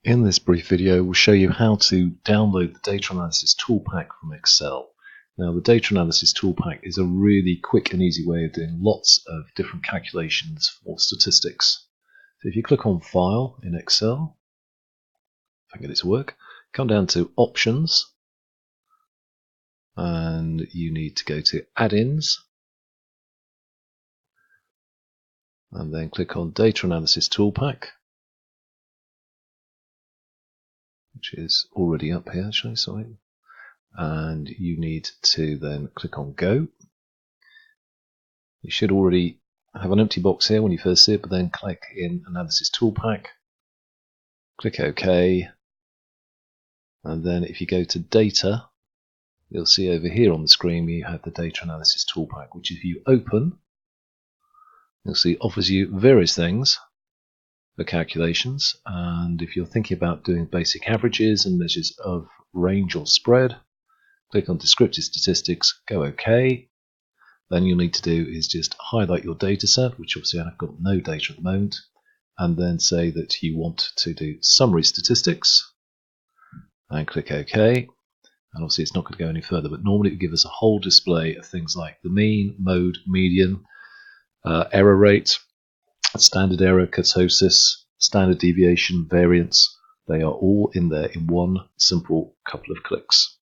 In this brief video, we'll show you how to download the Data Analysis Toolpack from Excel. Now, the Data Analysis Toolpack is a really quick and easy way of doing lots of different calculations for statistics. So if you click on File in Excel, if I can get it to work, come down to Options, and you need to go to Add-ins, and then click on Data Analysis Toolpack, which is already up here actually, sorry. And you need to then click on Go. You should already have an empty box here when you first see it, but then click in Analysis Toolpack, click OK, and then if you go to Data, you'll see over here on the screen you have the Data Analysis Toolpack, which if you open, you'll see offers you various things for calculations. And if you're thinking about doing basic averages and measures of range or spread, click on Descriptive Statistics, go OK. Then you'll need to do is just highlight your data set, which obviously I've got no data at the moment, and then say that you want to do Summary Statistics, and click OK. And obviously it's not going to go any further, but normally it would give us a whole display of things like the mean, mode, median, error rate, standard error, kurtosis, standard deviation, variance. They are all in there in one simple couple of clicks.